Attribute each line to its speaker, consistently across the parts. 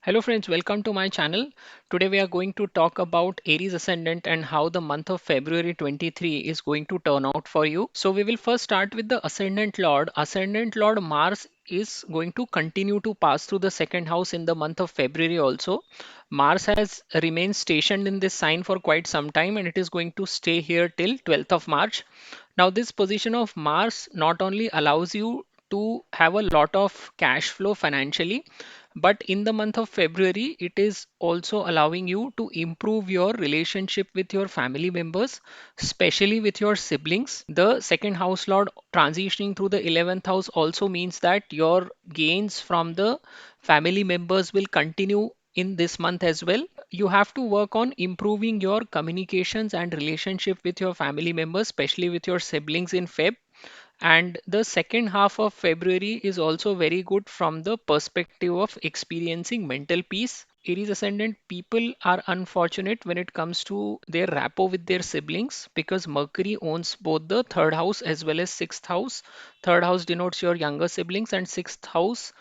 Speaker 1: Hello friends, welcome to my channel. Today we are going to talk about Aries Ascendant and how the month of February 23 is going to turn out for you. So we will first start with the Ascendant Lord. Ascendant Lord Mars is going to continue to pass through the second house in the month of February also. Mars has remained stationed in this sign for quite some time and it is going to stay here till 12th of March. Now this position of Mars not only allows you to have a lot of cash flow financially, but in the month of February, it is also allowing you to improve your relationship with your family members, especially with your siblings. The second house lord transitioning through the 11th house also means that your gains from the family members will continue in this month as well. You have to work on improving your communications and relationship with your family members, especially with your siblings in Feb. And the second half of February is also very good from the perspective of experiencing mental peace. Aries ascendant people are unfortunate when it comes to their rapport with their siblings because Mercury owns both the third house as well as sixth house. Third house denotes your younger siblings, and sixth house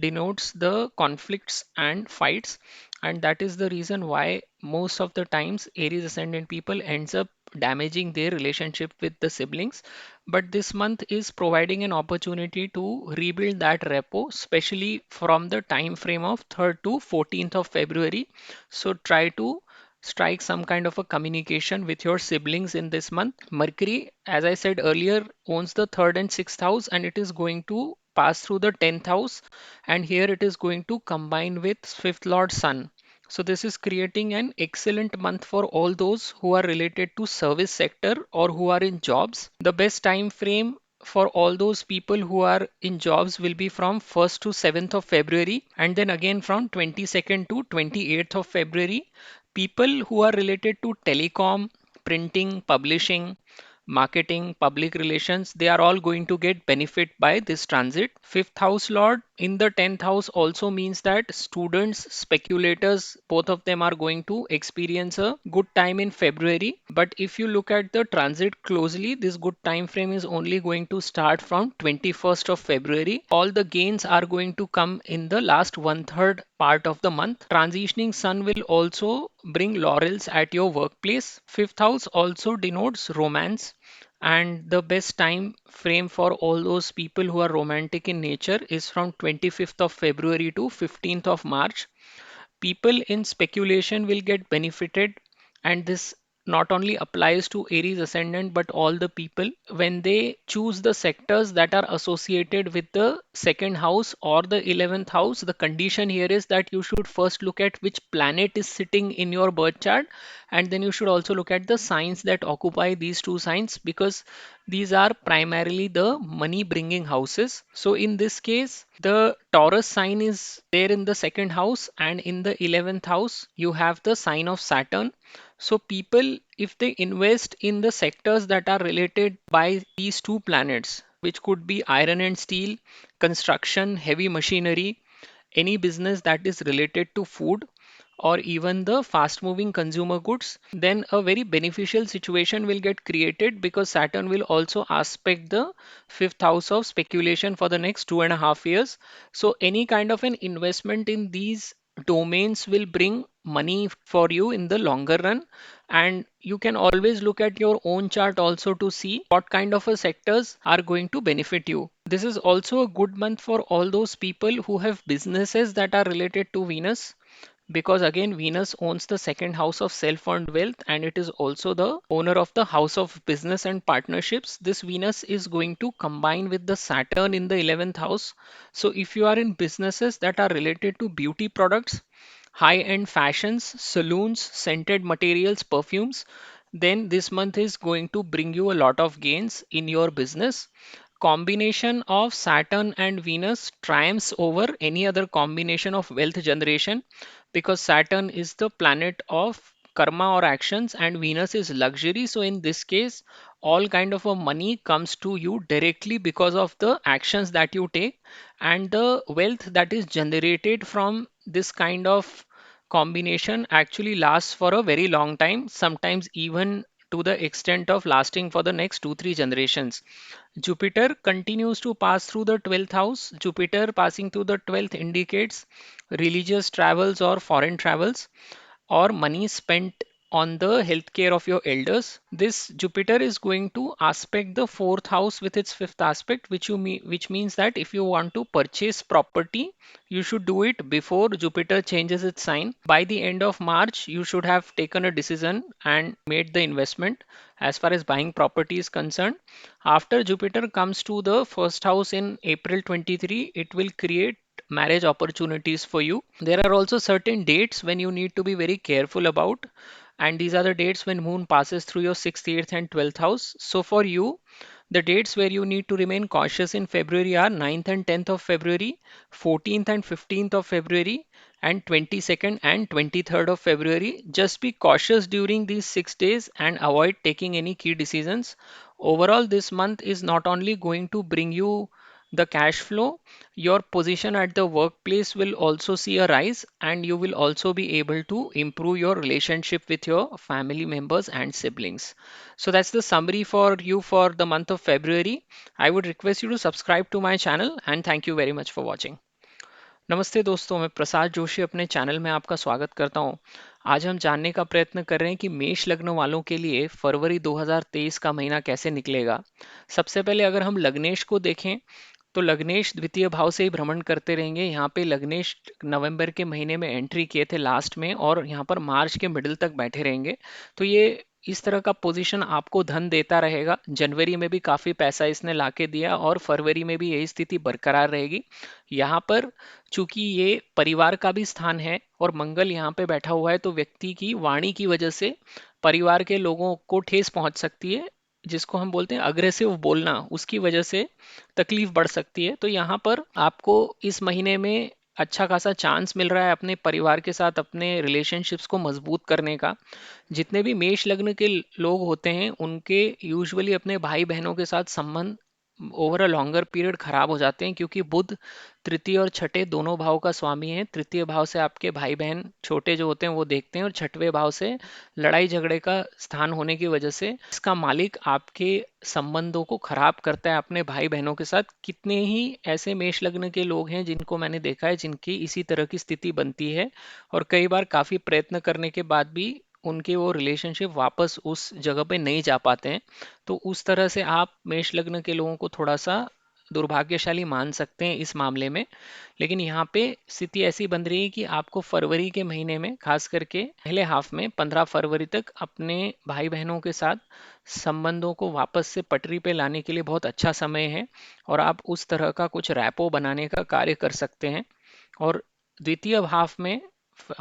Speaker 1: denotes the conflicts and fights. And that is the reason why most of the times Aries ascendant people ends up damaging their relationship with the siblings, but this month is providing an opportunity to rebuild that repo, especially from the time frame of 3rd to 14th of February. So try to strike some kind of a communication with your siblings in this month. Mercury, as I said earlier, owns the 3rd and 6th house and it is going to pass through the 10th house, and here it is going to combine with 5th lord Sun. So this is creating an excellent month for all those who are related to service sector or who are in jobs. The best time frame for all those people who are in jobs will be from 1st to 7th of February, and then again from 22nd to 28th of February. People who are related to telecom, printing, publishing, marketing, public relations, they are all going to get benefit by this transit. Fifth house lord in the 10th house also means that students, speculators, both of them are going to experience a good time in February. But if you look at the transit closely, this good time frame is only going to start from 21st of February. All the gains are going to come in the last one third part of the month. Transitioning sun will also bring laurels at your workplace. Fifth house also denotes romance, and the best time frame for all those people who are romantic in nature is from 25th of February to 15th of March. People in speculation will get benefited, and this not only applies to Aries ascendant but all the people when they choose the sectors that are associated with the second house or the 11th house. The condition here is that you should first look at which planet is sitting in your birth chart, and then you should also look at the signs that occupy these two signs, because these are primarily the money bringing houses. So in this case, the Taurus sign is there in the second house, and in the 11th house, you have the sign of Saturn. So people, if they invest in the sectors that are related by these two planets, which could be iron and steel, construction, heavy machinery, any business that is related to food, or even the fast moving consumer goods, then a very beneficial situation will get created because Saturn will also aspect the fifth house of speculation for the next 2.5 years. So any kind of an investment in these domains will bring money for you in the longer run, and you can always look at your own chart also to see what kind of a sectors are going to benefit you. This is also a good month for all those people who have businesses that are related to Venus, because again Venus owns the second house of self-earned wealth and it is also the owner of the house of business and partnerships. This Venus is going to combine with the Saturn in the 11th house. So if you are in businesses that are related to beauty products, high-end fashions, saloons, scented materials, perfumes, then this month is going to bring you a lot of gains in your business. Combination of Saturn and Venus triumphs over any other combination of wealth generation, because Saturn is the planet of karma or actions and Venus is luxury. So in this case, all kind of a money comes to you directly because of the actions that you take, and the wealth that is generated from this kind of combination actually lasts for a very long time, sometimes even to the extent of lasting for the next 2-3 generations. Jupiter continues to pass through the 12th house. Jupiter passing through the 12th indicates religious travels or foreign travels or money spent on the healthcare of your elders. This Jupiter is going to aspect the fourth house with its fifth aspect, which means that if you want to purchase property, you should do it before Jupiter changes its sign. By the end of March, you should have taken a decision and made the investment as far as buying property is concerned. After Jupiter comes to the first house in April 23, it will create marriage opportunities for you. There are also certain dates when you need to be very careful about, and these are the dates when moon passes through your 6th, 8th and 12th house. So for you, the dates where you need to remain cautious in February are 9th and 10th of February, 14th and 15th of February, and 22nd and 23rd of February. Just be cautious during these 6 days and avoid taking any key decisions. Overall, this month is not only going to bring you the cash flow, your position at the workplace will also see a rise, and you will also be able to improve your relationship with your family members and siblings. So that's the summary for you for the month of February. I would request you to subscribe to my channel, and thank you very much for watching. नमस्ते दोस्तों, मैं प्रसाद जोशी अपने channel में आपका स्वागत करता हूं। आज हम जानने का प्रयत्न कर रहे हैं कि मेष लग्न वालों के लिए फरवरी 2023 का महीना कैसे निकलेगा। सबसे पहले अगर हम लग्नेश को देखें तो लग्नेश द्वितीय भाव से ही भ्रमण करते रहेंगे। यहाँ पे लग्नेश नवंबर के महीने में एंट्री किए थे लास्ट में, और यहाँ पर मार्च के मिडिल तक बैठे रहेंगे। तो ये इस तरह का पोजीशन आपको धन देता रहेगा। जनवरी में भी काफी पैसा इसने लाके दिया और फरवरी में भी यही स्थिति बरकरार रहेगी। यहाँ पर चूंकि ये परिवार का भी स्थान है और मंगल यहाँ पे बैठा हुआ है, तो व्यक्ति की वाणी की वजह से परिवार के लोगों को ठेस पहुंच सकती है, जिसको हम बोलते हैं अग्रेसिव बोलना, उसकी वजह से तकलीफ बढ़ सकती है। तो यहाँ पर आपको इस महीने में अच्छा खासा चांस मिल रहा है अपने परिवार के साथ अपने रिलेशनशिप्स को मजबूत करने का। जितने भी मेष लग्न के लोग होते हैं उनके यूजुअली अपने भाई बहनों के साथ संबंध ओवर अ लॉन्गर पीरियड खराब हो जाते हैं, क्योंकि बुध तृतीय और छठे दोनों भाव का स्वामी है। तृतीय भाव से आपके भाई बहन छोटे जो होते हैं वो देखते हैं, और छठवें भाव से लड़ाई झगड़े का स्थान होने की वजह से इसका मालिक आपके संबंधों को खराब करता है अपने भाई बहनों के साथ। कितने ही ऐसे मेष लग्न के लोग हैं जिनको मैंने देखा है जिनकी इसी तरह की स्थिति बनती है, और कई बार काफी प्रयत्न करने के बाद भी उनके वो रिलेशनशिप वापस उस जगह पे नहीं जा पाते हैं। तो उस तरह से आप मेष लग्न के लोगों को थोड़ा सा दुर्भाग्यशाली मान सकते हैं इस मामले में। लेकिन यहाँ पे स्थिति ऐसी बन रही है कि आपको फरवरी के महीने में, खास करके पहले हाफ में 15 फरवरी तक, अपने भाई बहनों के साथ संबंधों को वापस से पटरी पे लाने के लिए बहुत अच्छा समय है, और आप उस तरह का कुछ रैपो बनाने का कार्य कर सकते हैं। और द्वितीय हाफ में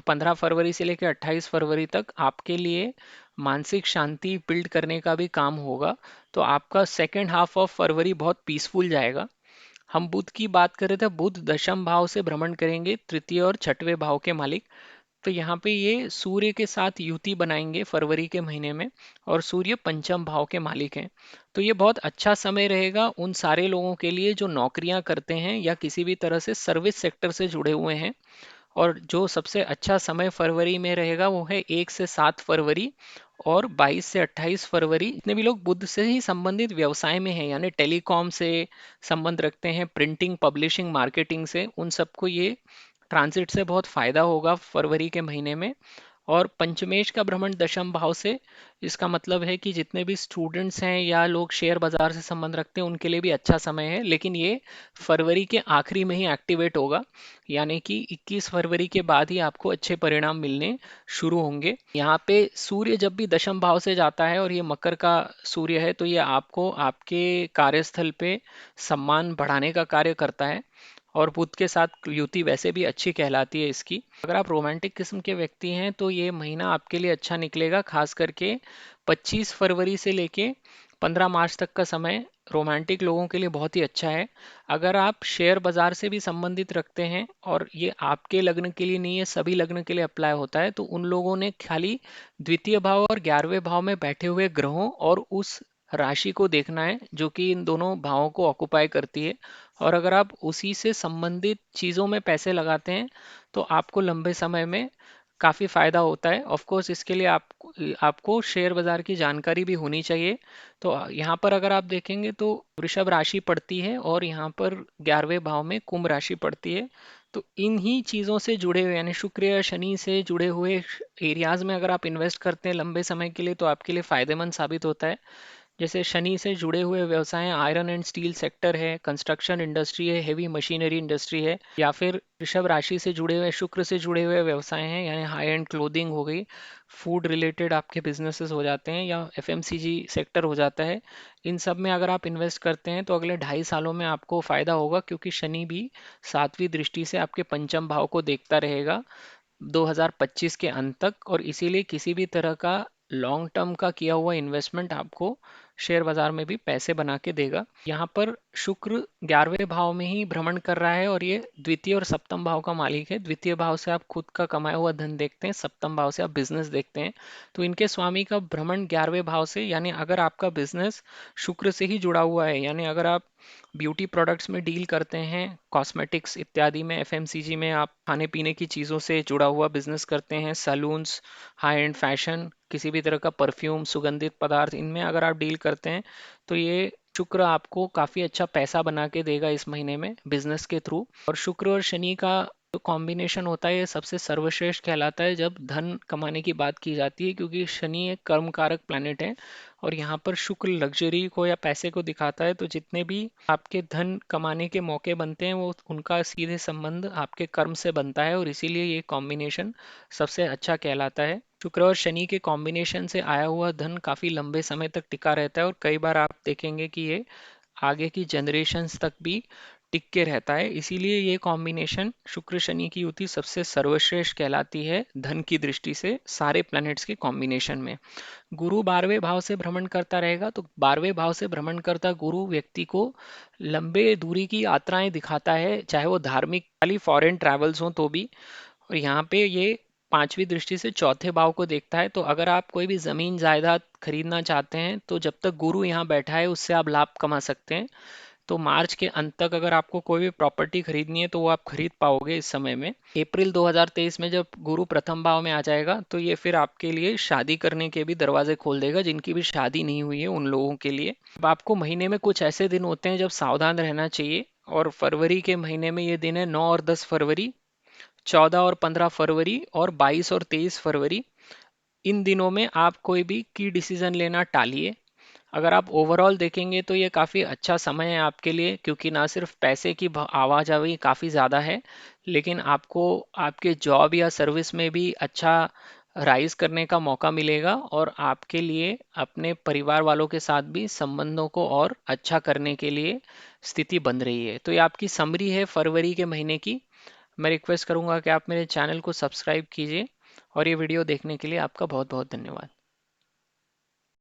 Speaker 1: 15 फरवरी से लेकर 28 फरवरी तक आपके लिए मानसिक शांति बिल्ड करने का भी काम होगा। तो आपका सेकेंड हाफ ऑफ फरवरी बहुत पीसफुल जाएगा। हम बुध की बात कर रहे थे, बुध दशम भाव से भ्रमण करेंगे, तृतीय और छठवें भाव के मालिक। तो यहाँ पे ये सूर्य के साथ युति बनाएंगे फरवरी के महीने में, और सूर्य पंचम भाव के मालिक हैं। तो ये बहुत अच्छा समय रहेगा उन सारे लोगों के लिए जो नौकरियां करते हैं या किसी भी तरह से सर्विस सेक्टर से जुड़े हुए हैं। और जो सबसे अच्छा समय फरवरी में रहेगा वो है 1 से 7 फरवरी और 22 से 28 फरवरी। जितने भी लोग बुध से ही संबंधित व्यवसाय में हैं, यानी टेलीकॉम से संबंध रखते हैं, प्रिंटिंग, पब्लिशिंग, मार्केटिंग से, उन सबको ये ट्रांजिट से बहुत फायदा होगा फरवरी के महीने में। और पंचमेश का भ्रमण दशम भाव से, इसका मतलब है कि जितने भी स्टूडेंट्स हैं या लोग शेयर बाजार से संबंध रखते हैं उनके लिए भी अच्छा समय है, लेकिन ये फरवरी के आखिरी में ही एक्टिवेट होगा, यानी कि 21 फरवरी के बाद ही आपको अच्छे परिणाम मिलने शुरू होंगे। यहाँ पे सूर्य जब भी दशम भाव से जाता है और ये मकर का सूर्य है, तो ये आपको आपके कार्यस्थल पे सम्मान बढ़ाने का कार्य करता है, और बुध के साथ युति वैसे भी अच्छी कहलाती है इसकी। अगर आप रोमांटिक किस्म के व्यक्ति हैं तो ये महीना आपके लिए अच्छा निकलेगा। खास करके 25 फरवरी से लेके 15 मार्च तक का समय रोमांटिक लोगों के लिए बहुत ही अच्छा है। अगर आप शेयर बाजार से भी संबंधित रखते हैं, और ये आपके लग्न के लिए नहीं है, सभी लग्न के लिए अप्लाई होता है, तो उन लोगों ने खाली द्वितीय भाव और 11वें भाव में बैठे हुए ग्रहों और उस राशि को देखना है जो कि इन दोनों भावों को ऑक्युपाई करती है। और अगर आप उसी से संबंधित चीज़ों में पैसे लगाते हैं तो आपको लंबे समय में काफ़ी फायदा होता है। ऑफ कोर्स इसके लिए आपको आपको शेयर बाजार की जानकारी भी होनी चाहिए। तो यहाँ पर अगर आप देखेंगे तो वृषभ राशि पड़ती है और यहाँ पर 11वें भाव में कुंभ राशि पड़ती है। तो इन्हीं चीज़ों से जुड़े हुए यानी शुक्र या शनि से जुड़े हुए एरियाज में अगर आप इन्वेस्ट करते हैं लंबे समय के लिए तो आपके लिए फायदेमंद साबित होता है। जैसे शनि से जुड़े हुए व्यवसाय आयरन एंड स्टील सेक्टर है, कंस्ट्रक्शन इंडस्ट्री है, हेवी मशीनरी इंडस्ट्री है, या फिर वृषभ राशि से जुड़े हुए शुक्र से जुड़े हुए व्यवसाय हैं यानी हाई एंड क्लोथिंग हो गई, फूड रिलेटेड आपके बिजनेसेस हो जाते हैं या एफएमसीजी सेक्टर हो जाता है। इन सब में अगर आप इन्वेस्ट करते हैं तो अगले 2.5 सालों में आपको फायदा होगा, क्योंकि शनि भी 7वीं दृष्टि से आपके पंचम भाव को देखता रहेगा 2025 के अंत तक। और इसीलिए किसी भी तरह का लॉन्ग टर्म का किया हुआ इन्वेस्टमेंट आपको शेयर बाजार में भी पैसे बना के देगा। यहाँ पर शुक्र 11वें भाव में ही भ्रमण कर रहा है और ये द्वितीय और सप्तम भाव का मालिक है। द्वितीय भाव से आप खुद का कमाया हुआ धन देखते हैं, सप्तम भाव से आप बिजनेस देखते हैं। तो इनके स्वामी का भ्रमण 11वें भाव से, यानी अगर आपका बिजनेस शुक्र से ही जुड़ा हुआ है, यानी अगर आप ब्यूटी प्रोडक्ट्स में डील करते हैं, कॉस्मेटिक्स इत्यादि में, एफएमसीजी में आप खाने पीने की चीज़ों से जुड़ा हुआ बिजनेस करते हैं, सैलून्स, हाई एंड फैशन, किसी भी तरह का परफ्यूम, सुगंधित पदार्थ, इनमें अगर आप डील करते हैं तो ये शुक्र आपको काफ़ी अच्छा पैसा बना के देगा इस महीने में बिजनेस के थ्रू। और शुक्र और शनि का जो कॉम्बिनेशन होता है ये सबसे सर्वश्रेष्ठ कहलाता है जब धन कमाने की बात की जाती है, क्योंकि शनि एक कर्म कारक प्लैनेट है और यहाँ पर शुक्र लग्जरी को या पैसे को दिखाता है। तो जितने भी आपके धन कमाने के मौके बनते हैं वो उनका सीधे संबंध आपके कर्म से बनता है और इसीलिए ये कॉम्बिनेशन सबसे अच्छा कहलाता है। शुक्र और शनि के कॉम्बिनेशन से आया हुआ धन काफ़ी लंबे समय तक टिका रहता है और कई बार आप देखेंगे कि ये आगे की जनरेशन्स तक भी टिक के रहता है। इसीलिए ये कॉम्बिनेशन शुक्र शनि की युति सबसे सर्वश्रेष्ठ कहलाती है धन की दृष्टि से सारे प्लैनेट्स के कॉम्बिनेशन में। गुरु 12वें भाव से भ्रमण करता रहेगा, तो 12वें भाव से भ्रमण करता गुरु व्यक्ति को लंबे दूरी की यात्राएं दिखाता है, चाहे वो धार्मिक वाली फॉरेन ट्रैवल्स हो तो भी। और यहाँ पे ये 5वीं दृष्टि से चौथे भाव को देखता है। तो अगर आप कोई भी जमीन जायदाद खरीदना चाहते हैं तो जब तक गुरु यहाँ बैठा है उससे आप लाभ कमा सकते हैं। तो मार्च के अंत तक अगर आपको कोई भी प्रॉपर्टी खरीदनी है तो वो आप खरीद पाओगे इस समय में। अप्रैल 2023 में जब गुरु प्रथम भाव में आ जाएगा तो ये फिर आपके लिए शादी करने के भी दरवाजे खोल देगा, जिनकी भी शादी नहीं हुई है उन लोगों के लिए। अब आपको महीने में कुछ ऐसे दिन होते हैं जब सावधान रहना चाहिए, और फरवरी के महीने में ये दिन है 9 और 10 फरवरी, 14 और 15 फरवरी और 22 और 23 फरवरी। इन दिनों में आप कोई भी की डिसीजन लेना टालिए। अगर आप ओवरऑल देखेंगे तो ये काफ़ी अच्छा समय है आपके लिए, क्योंकि ना सिर्फ पैसे की आवाजाही काफ़ी ज़्यादा है, लेकिन आपको आपके जॉब या सर्विस में भी अच्छा राइज करने का मौका मिलेगा और आपके लिए अपने परिवार वालों के साथ भी संबंधों को और अच्छा करने के लिए स्थिति बन रही है। तो ये आपकी समरी है फरवरी के महीने की। मैं रिक्वेस्ट करूंगा कि आप मेरे चैनल को सब्सक्राइब कीजिए और ये वीडियो देखने के लिए आपका बहुत बहुत धन्यवाद।